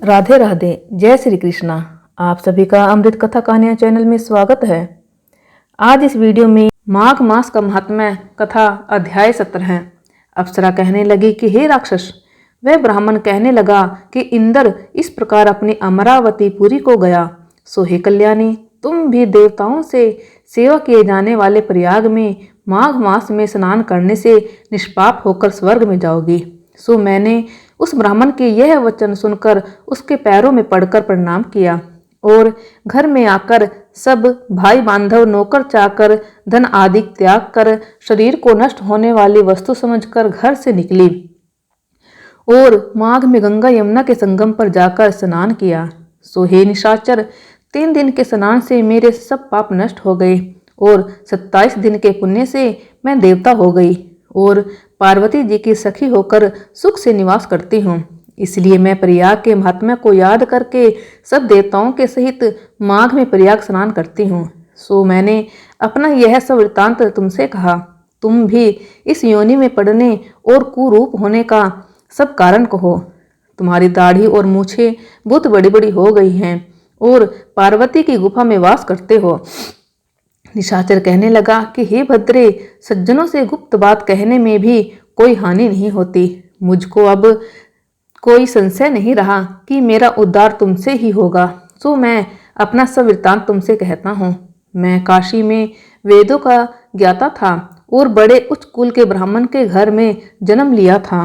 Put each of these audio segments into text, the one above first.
राधे राधे। जय श्री कृष्णा। आप सभी का अमृत कथा कहानियां चैनल में स्वागत है। आज इस वीडियो में माघ मास का महात्म्य कथा अध्याय 17। अप्सरा कहने लगी कि हे राक्षस, वह ब्राह्मण कहने लगा कि इंद्र इस प्रकार अपनी अमरावती पुरी को गया, सो हे कल्याणी, तुम भी देवताओं से सेवा किए जाने वाले प्रयाग में माघ मास में स्नान करने से निष्पाप होकर स्वर्ग में जाओगी। सो मैंने उस ब्राह्मण के यह वचन सुनकर उसके पैरों में पड़कर प्रणाम किया और घर में आकर सब भाई बांधव, नौकर चाकर, धन आदि त्याग कर शरीर को नष्ट होने वाली वस्तु समझकर घर से निकली और माघ में गंगा यमुना के संगम पर जाकर स्नान किया। सो हे निशाचर, 3 दिन के स्नान से मेरे सब पाप नष्ट हो गए और 27 दिन के पुण्य से मैं देवता हो गई और पार्वती जी की सखी होकर सुख से निवास करती हूँ। इसलिए मैं प्रयाग के महात्म्य को याद करके सब देवताओं के सहित माघ में प्रयाग स्नान करती हूँ। सो मैंने अपना यह सब वृत्तांत तुमसे कहा। तुम भी इस योनि में पड़ने और कुरूप होने का सब कारण कहो। तुम्हारी दाढ़ी और मूछें बहुत बड़ी बड़ी हो गई हैं और पार्वती की गुफा में वास करते हो। निशाचर कहने लगा कि हे भद्रे, सज्जनों से गुप्त बात कहने में भी कोई हानि नहीं होती। मुझको अब कोई संशय नहीं रहा कि मेरा उद्धार तुमसे ही होगा। सो मैं अपना सब वृत्तांत तुमसे कहता हूँ। मैं काशी में वेदों का ज्ञाता था और बड़े उच्च कुल के ब्राह्मण के घर में जन्म लिया था।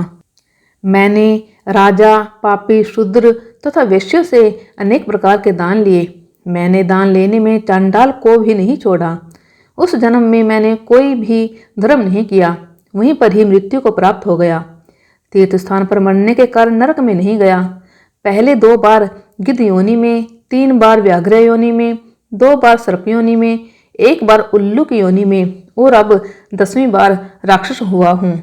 मैंने राजा, पापी, शूद्र तथा वैश्यों से अनेक प्रकार के दान लिए। मैंने दान लेने में चांडाल को भी नहीं छोड़ा। उस जन्म में मैंने कोई भी धर्म नहीं किया, वहीं पर ही मृत्यु को प्राप्त हो गया। तीर्थ स्थान पर मरने के कारण नरक में नहीं गया। पहले 2 बार गिद्ध योनि में, 3 बार व्याघ्र योनि में, 2 बार सर्प योनि में, 1 बार उल्लू की योनि में और अब 10वीं बार राक्षस हुआ हूँ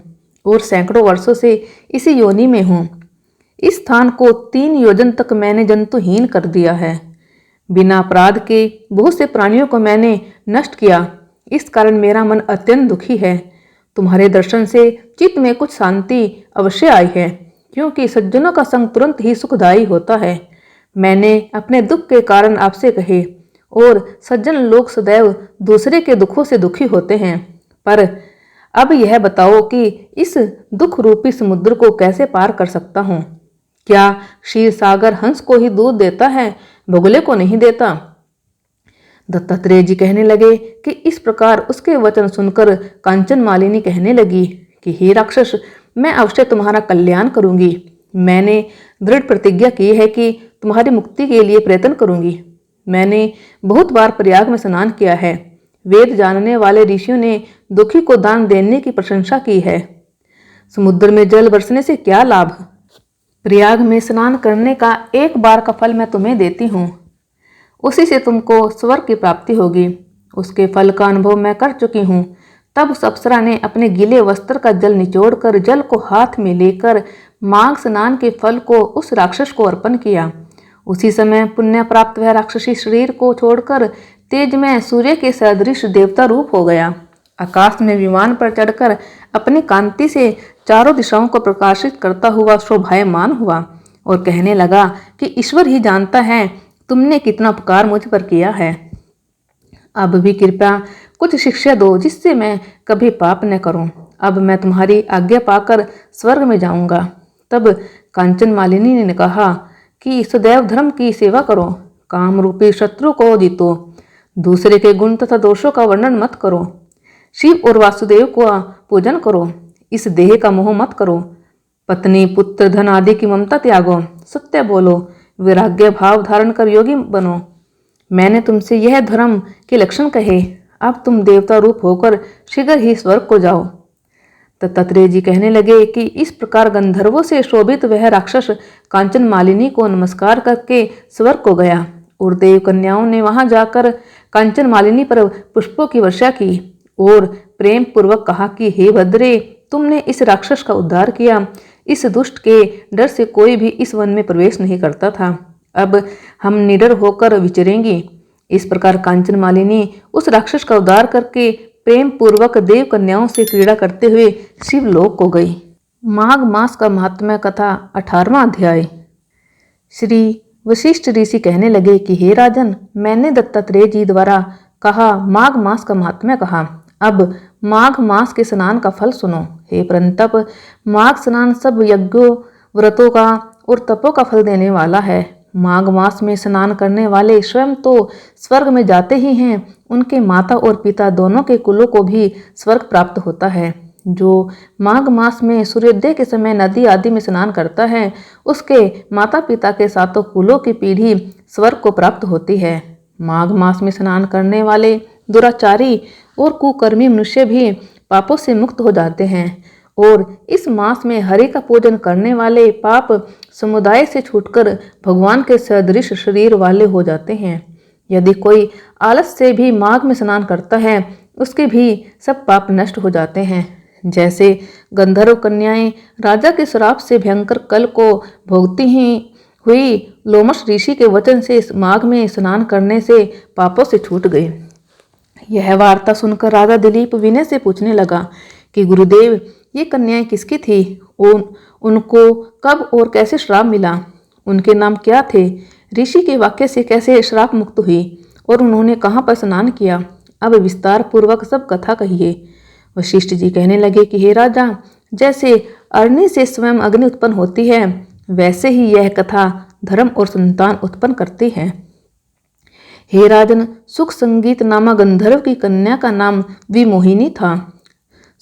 और सैकड़ों वर्षों से इसी योनि में हूँ। इस स्थान को 3 योजन तक मैंने जंतुहीन कर दिया है। बिना अपराध के बहुत से प्राणियों को मैंने नष्ट किया। इस कारण मेरा मन अत्यंत दुखी है। तुम्हारे दर्शन से चित्त में कुछ शांति अवश्य आई है, क्योंकि सज्जनों का संग तुरंत ही सुखदायी होता है। मैंने अपने दुख के कारण आपसे कहे और सज्जन लोग सदैव दूसरे के दुखों से दुखी होते हैं। पर अब यह बताओ कि इस दुख रूपी समुद्र को कैसे पार कर सकता हूँ? क्या क्षीर सागर हंस को ही दूध देता है, बगुले को नहीं देता? दत्तात्रेय जी कहने लगे कि इस प्रकार उसके वचन सुनकर कांचन मालिनी कहने लगी कि हे राक्षस, मैं अवश्य तुम्हारा कल्याण करूंगी। मैंने दृढ़ प्रतिज्ञा की है कि तुम्हारी मुक्ति के लिए प्रयत्न करूंगी। मैंने बहुत बार प्रयाग में स्नान किया है। वेद जानने वाले ऋषियों ने दुखी को दान देने की प्रशंसा की है। समुद्र में जल बरसने से क्या लाभ? प्रयाग में स्नान करने का 1 बार का फल मैं तुम्हें देती हूँ, उसी से तुमको स्वर्ग की प्राप्ति होगी। उसके फल का अनुभव मैं कर चुकी हूँ। तब उस अप्सरा ने अपने गीले वस्त्र का जल निचोड़कर जल को हाथ में लेकर माघ स्नान के फल को उस राक्षस को अर्पण किया। उसी समय पुण्य प्राप्त वह राक्षसी शरीर को छोड़कर तेज में सूर्य के सदृश देवता रूप हो गया। आकाश में विमान पर चढ़कर अपनी कांति से चारों दिशाओं को प्रकाशित करता हुआ शोभायमान हुआ और कहने लगा कि ईश्वर ही जानता है तुमने कितना उपकार मुझ पर किया है। अब भी कृपया कुछ शिक्षा दो जिससे मैं कभी पाप न करूं। अब मैं तुम्हारी आज्ञा पाकर स्वर्ग में जाऊंगा। तब कांचन मालिनी ने कहा कि सदैव धर्म की सेवा करो, काम रूपी शत्रु को जीतो, दूसरे के गुण तथा दोषों का वर्णन मत करो, शिव और वासुदेव का पूजन करो, इस देह का मोह मत करो, पत्नी, पुत्र, धन आदि की ममता त्यागो, सत्य बोलो, वैराग्य भाव धारण कर योगी बनो। मैंने तुमसे यह धर्म के लक्षण कहे। अब तुम देवता रूप होकर शीघ्र ही स्वर्ग को जाओ। दत्तात्रेय जी कहने लगे कि इस प्रकार गंधर्वों से शोभित वह राक्षस कांचन मालिनी को नमस्कार करके स्वर्ग को गया और देव कन्याओं ने वहां जाकर कांचन मालिनी पर पुष्पों की वर्षा की और प्रेम पूर्वक कहा कि हे भद्रे, तुमने इस राक्षस का उद्धार किया। इस दुष्ट के डर से कोई भी इस वन में प्रवेश नहीं करता था। अब हम निडर होकर विचरेंगे। इस प्रकार कांचन मालिनी उस राक्षस का उद्धार करके प्रेम पूर्वक देव कन्याओं से क्रीड़ा करते हुए शिवलोक को गई। माघ मास का महात्म्य कथा 18वां अध्याय। श्री वशिष्ठ ऋषि कहने लगे कि हे राजन, मैंने दत्तात्रेय जी द्वारा कहा माघ मास का महात्म्य कहा, अब माघ मास के स्नान का फल सुनो। हे परंतप, माघ स्नान सब यज्ञों, व्रतों का और तपों का फल देने वाला है। माघ मास में स्नान करने वाले स्वयं तो स्वर्ग में जाते ही हैं, उनके माता और पिता दोनों के कुलों को भी स्वर्ग प्राप्त होता है। जो माघ मास में सूर्योदय के समय नदी आदि में स्नान करता है, उसके माता पिता के सातों कुलों की पीढ़ी स्वर्ग को प्राप्त होती है। माघ मास में स्नान करने वाले दुराचारी और कुकर्मी मनुष्य भी पापों से मुक्त हो जाते हैं और इस मास में हरि का पूजन करने वाले पाप समुदाय से छूटकर भगवान के सदृश शरीर वाले हो जाते हैं। यदि कोई आलस से भी माघ में स्नान करता है, उसके भी सब पाप नष्ट हो जाते हैं। जैसे गंधर्व कन्याएं राजा के श्राप से भयंकर कल को भोगती ही हुई लोमश ऋषि के वचन से इस माघ में स्नान करने से पापों से छूट गई। यह वार्ता सुनकर राजा दिलीप विनय से पूछने लगा कि गुरुदेव, ये कन्याएं किसकी थी? उनको कब और कैसे श्राप मिला? उनके नाम क्या थे? ऋषि के वाक्य से कैसे श्राप मुक्त हुई और उन्होंने कहाँ पर स्नान किया? अब विस्तार पूर्वक सब कथा कहिए। वशिष्ठ जी कहने लगे कि हे राजा, जैसे अग्नि से स्वयं अग्नि उत्पन्न होती है, वैसे ही यह कथा धर्म और संतान उत्पन्न करती है। हे राजन, सुख संगीत नामक गंधर्व की कन्या का नाम विमोहिनी था।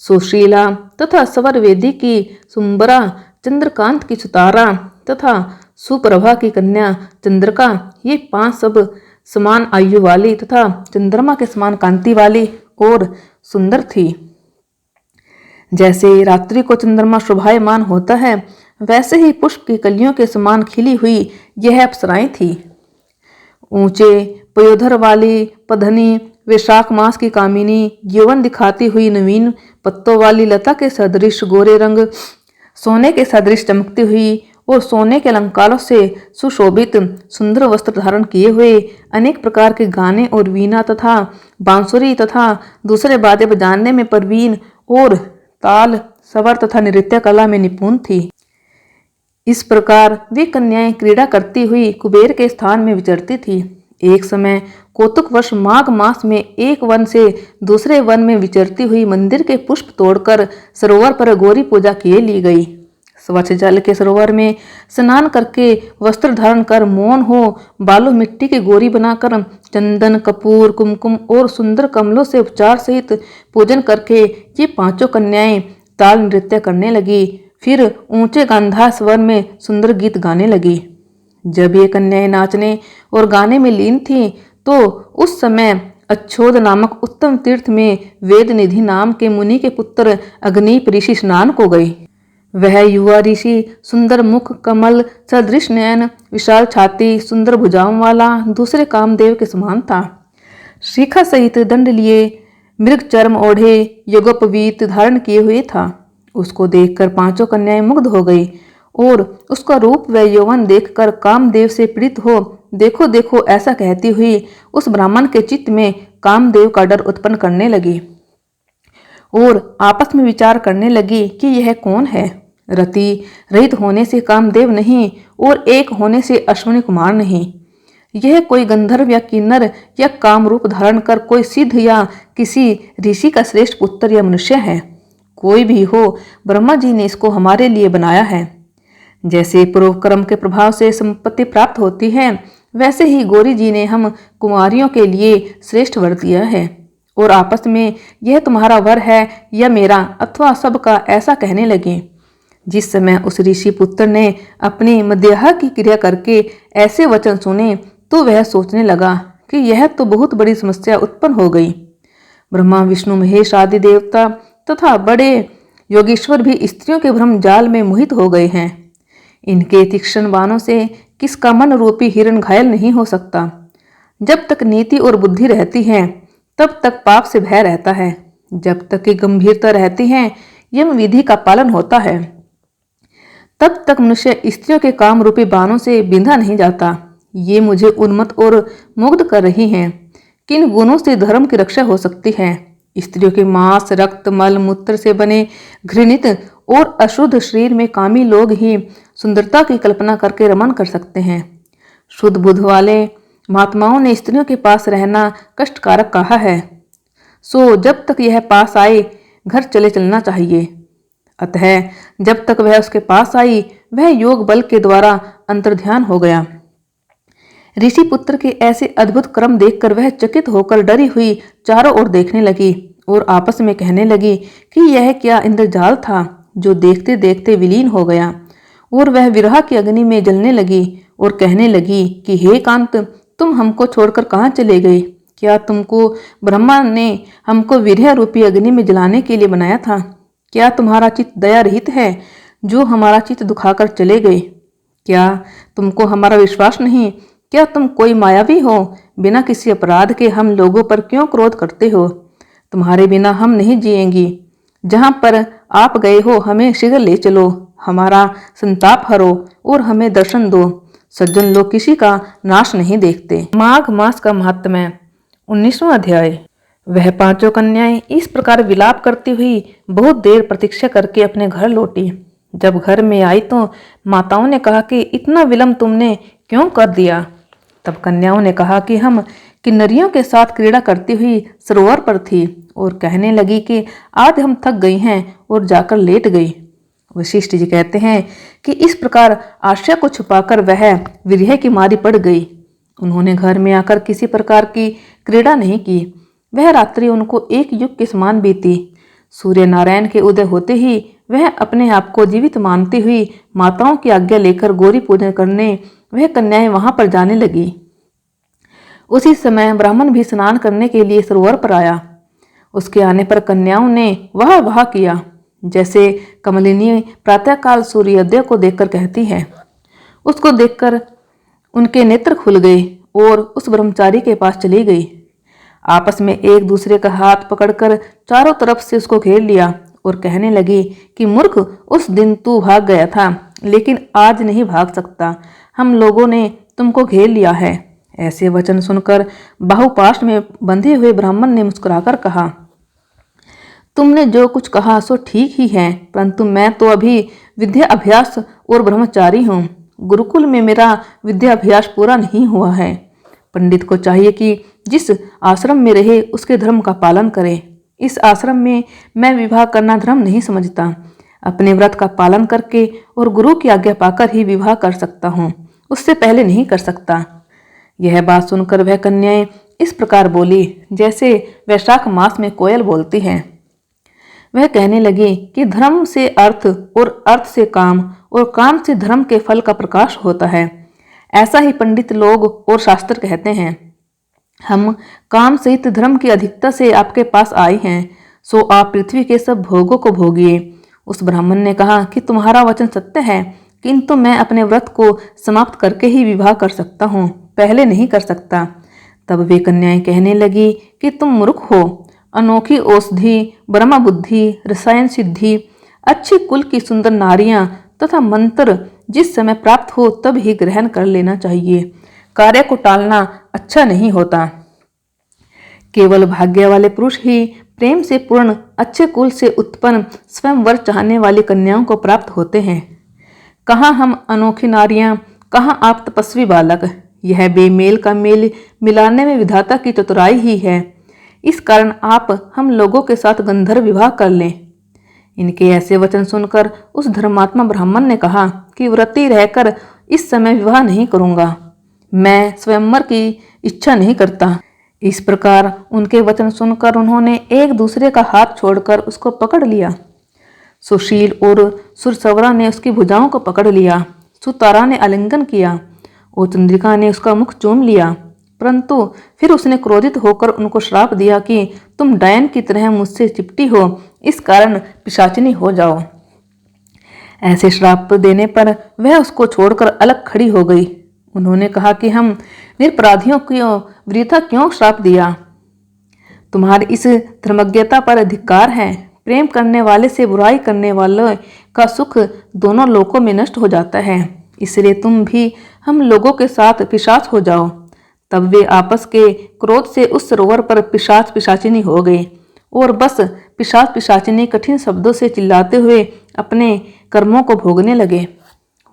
सुशीला तथा स्वर वेदी की सुंबरा, चंद्रकांत की सुतारा तथा सुप्रभा की कन्या चंद्रका, ये 5 सब समान आयु वाली तथा चंद्रमा के समान कांति वाली और सुंदर थी। जैसे रात्रि को चंद्रमा शोभायमान होता है, वैसे ही पुष्प की कलियों के समान खिली हुई यह अप्सराएं थी। ऊंचे पयोधर वाली पधनी, वैशाख मास की कामिनी, यौवन दिखाती हुई नवीन पत्तों वाली लता के सदृश गोरे रंग, सोने के सदृश चमकती हुई और सोने के अलंकारों से सुशोभित सुंदर वस्त्र धारण किए हुए, अनेक प्रकार के गाने और वीणा तथा बांसुरी तथा दूसरे वाद्य बजाने में प्रवीण और ताल, स्वर तथा नृत्य कला में निपुण थी। इस प्रकार वे कन्याएं क्रीड़ा करती हुई कुबेर के स्थान में विचरती थी। एक समय कौतुकवश माघ मास में एक वन से दूसरे वन में विचरती हुई मंदिर के पुष्प तोड़कर सरोवर पर गौरी पूजा किए ली गई। स्वच्छ जल के सरोवर में स्नान करके वस्त्र धारण कर मौन हो बालू मिट्टी की गौरी बनाकर चंदन, कपूर, कुमकुम और सुंदर कमलों से उपचार सहित पूजन करके ये 5 कन्याएं ताल नृत्य करने लगी। फिर ऊंचे गांधार स्वर में सुंदर गीत गाने लगी। जब ये कन्याएं नाचने और गाने में लीन थीं, तो उस समय अच्छोद नामक उत्तम तीर्थ में वेद निधि नाम के मुनि के पुत्र अग्निप ऋषि स्नान को गई। वह युवा ऋषि सुंदर मुख, कमल सदृश नयन, विशाल छाती, सुंदर भुजाओं वाला, दूसरे कामदेव के समान था। शिखा सहित दंड लिए, मृग चर्म ओढ़े, यज्ञोपवीत धारण किए हुए था। उसको देखकर 5 कन्याएं मुग्ध हो गई और उसका रूप व यौवन देखकर कामदेव से पीड़ित हो देखो देखो ऐसा कहती हुई उस ब्राह्मण के चित्त में कामदेव का डर उत्पन्न करने लगी और आपस में विचार करने लगी कि यह कौन है। रति रहित होने से कामदेव नहीं और एक होने से अश्विनी कुमार नहीं। यह कोई गंधर्व या किन्नर या काम रूप धारण कर कोई सिद्ध या किसी ऋषि का श्रेष्ठ पुत्र या मनुष्य है। कोई भी हो, ब्रह्मा जी ने इसको हमारे लिए बनाया है। जैसे पूर्व कर्म के प्रभाव से संपत्ति प्राप्त होती है, वैसे ही गौरी जी ने हम कुमारियों के लिए श्रेष्ठ वर दिया है और आपस में यह तुम्हारा वर है या मेरा अथवा सबका ऐसा कहने लगे। जिस समय उस ऋषि पुत्र ने अपनी मध्याह की क्रिया करके ऐसे वचन सुने, तो वह सोचने लगा कि यह तो बहुत बड़ी समस्या उत्पन्न हो गई। ब्रह्मा, विष्णु, महेश आदि देवता तथा बड़े योगेश्वर भी स्त्रियों के भ्रम जाल में मोहित हो गए हैं। इनके तीक्ष्ण बाणों से किसका मन रूपी हिरण घायल नहीं हो सकता। जब तक नीति और बुद्धि रहती है, तब तक पाप से भय रहता है। जब तक कि गंभीरता रहती है, यम विधि का पालन होता है, तब तक मनुष्य स्त्रियों के काम रूपी बाणों से बिंधा नहीं जाता। ये मुझे उन्मत्त और मुग्ध कर रही हैं। किन गुणों से धर्म की रक्षा हो सकती है? स्त्रियों के मांस, रक्त, मल, मूत्र से बने घृणित और अशुद्ध शरीर में कामी लोग ही सुंदरता की कल्पना करके रमन कर सकते हैं। शुद्ध बुद्ध वाले महात्माओं ने स्त्रियों के पास रहना कष्टकारक कहा है, सो जब तक यह पास आए घर चले चलना चाहिए। अतः जब तक वह उसके पास आई, वह योग बल के द्वारा अंतर्ध्यान हो गया। ऋषि पुत्र के ऐसे अद्भुत क्रम देखकर वह चकित होकर डरी हुई चारों ओर देखने लगी और आपस में कहने लगी कि यह क्या इंद्रजाल था जो देखते देखते विलीन हो गया। और वह विरह की अग्नि में जलने लगी और कहने लगी कि हे कांत, तुम हमको छोड़कर कहाँ चले गए? क्या तुमको ब्रह्मा ने हमको विरह रूपी अग्नि में जलाने के लिए बनाया था? क्या तुम्हारा चित्त दया रहित है जो हमारा चित्त दुखाकर चले गए? क्या तुमको हमारा विश्वास नहीं? क्या तुम कोई मायावी हो? बिना किसी अपराध के हम लोगों पर क्यों क्रोध करते हो? तुम्हारे बिना हम नहीं जिएंगी। जहाँ पर आप गए हो हमें शीघ्र ले चलो, हमारा संताप हरो और हमें दर्शन दो। सज्जन लोग किसी का नाश नहीं देखते। माघ मास का महात्म्य 19वां अध्याय। वह पांचों कन्याएं इस प्रकार विलाप करती हुई बहुत देर प्रतीक्षा करके अपने घर लौटी। जब घर में आई तो माताओं ने कहा कि इतना विलंब तुमने क्यों कर दिया? तब कन्याओं ने कहा कि हम किन्नरियों के साथ क्रीड़ा करती हुई सरोवर पर थी और कहने लगी कि आज हम थक गई हैं और जाकर लेट गई। वशिष्ठ जी कहते हैं कि इस प्रकार आशय को छुपाकर वह विरह की मारी पड़ गई। उन्होंने घर में आकर किसी प्रकार की क्रीड़ा नहीं की। वह रात्रि उनको एक युग के समान बीती। सूर्य नारायण के उदय होते ही वह अपने आप को जीवित मानती हुई माताओं की आज्ञा लेकर गौरी पूजन करने वह कन्याएं वहां पर जाने लगी। उसी समय ब्राह्मण भी स्नान करने के लिए सरोवर पर आया। उसके आने पर कन्याओं ने वाह वाह किया, जैसे कमलिनी प्रातःकाल सूर्योदय को देखकर कहती है। उसको देखकर उनके नेत्र खुल गए और उस ब्रह्मचारी के पास चली गई। आपस में एक दूसरे का हाथ पकड़कर चारों तरफ से उसको घेर लिया और कहने लगी कि मूर्ख, उस दिन तू भाग गया था लेकिन आज नहीं भाग सकता। हम लोगों ने तुमको घेर लिया है। ऐसे वचन सुनकर बाहुपाश में बंधे हुए ब्राह्मण ने मुस्कुराकर कहा, तुमने जो कुछ कहा सो ठीक ही है, परंतु मैं तो अभी विद्या अभ्यास और ब्रह्मचारी हूँ। गुरुकुल में मेरा विद्या अभ्यास पूरा नहीं हुआ है। पंडित को चाहिए कि जिस आश्रम में रहे उसके धर्म का पालन करे। इस आश्रम में मैं विवाह करना धर्म नहीं समझता। अपने व्रत का पालन करके और गुरु की आज्ञा पाकर ही विवाह कर सकता हूँ, उससे पहले नहीं कर सकता। यह बात सुनकर वह कन्याएं इस प्रकार बोली जैसे वैशाख मास में कोयल बोलती है। वह कहने लगी कि धर्म से अर्थ और अर्थ से काम और काम से धर्म के फल का प्रकाश होता है। ऐसा ही पंडित लोग और शास्त्र कहते हैं। हम काम सहित धर्म की अधिकता से आपके पास आए हैं, सो आप पृथ्वी के सब भोगों को भोगिए। उस ब्राह्मण ने कहा कि तुम्हारा वचन सत्य है, किंतु मैं अपने व्रत को समाप्त करके ही विवाह कर सकता हूँ, पहले नहीं कर सकता। तब वे कन्याएं कहने लगी कि तुम मूर्ख हो। अनोखी औषधि, ब्रह्म बुद्धि, रसायन सिद्धि, अच्छी कुल की सुंदर नारियां तथा मंत्र जिस समय प्राप्त हो तब ही ग्रहण कर लेना चाहिए। कार्य को टालना अच्छा नहीं होता। केवल भाग्य वाले पुरुष ही प्रेम से पूर्ण अच्छे कुल से उत्पन्न स्वयं वर चाहने वाली कन्याओं को प्राप्त होते हैं। कहाँ हम अनोखी नारियां, कहाँ आप तपस्वी बालक। यह बेमेल का मेल मिलाने में विधाता की चतुराई ही है। इस कारण आप हम लोगों के साथ गंधर्व विवाह कर लें। इनके ऐसे वचन सुनकर उस धर्मात्मा ब्राह्मण ने कहा कि व्रती रहकर इस समय विवाह नहीं करूंगा, मैं स्वयंवर की इच्छा नहीं करता। इस प्रकार उनके वचन सुनकर उन्होंने एक दूसरे का हाथ छोड़कर उसको पकड़ लिया। सुशील और सुरसवरा ने उसकी भुजाओं को पकड़ लिया, सुतारा ने आलिंगन किया और चंद्रिका ने उसका मुख चूम लिया। परंतु फिर उसने क्रोधित होकर उनको श्राप दिया कि तुम डायन की तरह मुझसे चिपटी हो, इस कारण पिशाचिनी हो जाओ। ऐसे श्राप देने पर वह उसको छोड़कर अलग खड़ी हो गई। उन्होंने कहा कि हम निरपराधियों को वृथा क्यों श्राप दिया? तुम्हारी इस धर्मज्ञता पर धिक्कार है। प्रेम करने वाले से बुराई करने वाले का सुख दोनों लोकों में नष्ट हो जाता है, इसलिए तुम भी हम लोगों के साथ पिशाच हो जाओ। तब वे आपस के क्रोध से उस सरोवर पर पिशाच पिशाचिनी हो गए और बस पिशाच पिशाचिनी कठिन शब्दों से चिल्लाते हुए अपने कर्मों को भोगने लगे।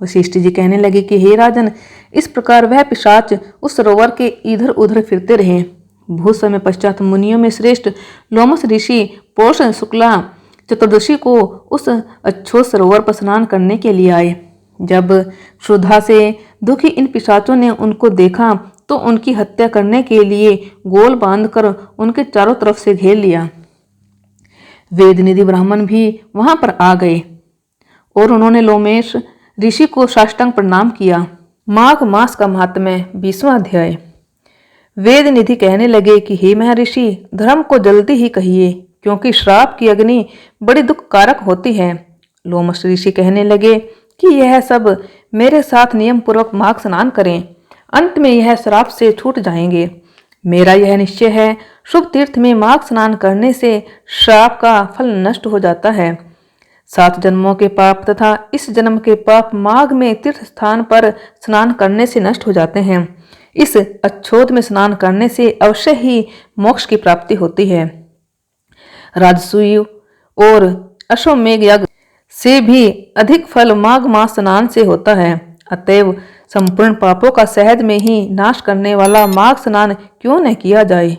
वशिष्ठ जी कहने लगे कि हे राजन, इस प्रकार वह पिशाच उस सरोवर के इधर उधर फिरते रहे। बहुत समय पश्चात मुनियों में श्रेष्ठ लोमस ऋषि पौष शुक्ला चतुर्दशी को उस अच्छोत सरोवर पर स्नान करने के लिए आए। जब क्षुधा से दुखी इन पिशाचों ने उनको देखा तो उनकी हत्या करने के लिए गोल बांधकर उनके चारों तरफ से घेर लिया। वेदनिधि ब्राह्मण भी वहां पर आ गए और उन्होंने लोमेश ऋषि को साष्टांग प्रणाम किया। माघ मास का महात्म्य 20वां अध्याय। वेदनिधि कहने लगे कि हे महर्षि, धर्म को जल्दी ही कहिए, क्योंकि श्राप की अग्नि बड़ी दुख कारक होती है। लोमस ऋषि कहने लगे कि यह सब मेरे साथ नियम पूर्वक माघ स्नान करें, अंत में यह श्राप से छूट जाएंगे। मेरा यह निश्चय है, शुभ तीर्थ में माघ स्नान करने से श्राप का फल नष्ट हो जाता है। 7 जन्मों के पाप तथा इस जन्म के पाप माघ में तीर्थ स्थान पर स्नान करने से नष्ट हो जाते हैं। इस अच्छोत में स्नान करने से अवश्य ही मोक्ष की प्राप्ति होती है। राजसूय और अश्वमेघ यज्ञ से भी अधिक फल माघ मास स्नान से होता है। अतएव संपूर्ण पापों का सहज में ही नाश करने वाला माघ स्नान क्यों न किया जाए।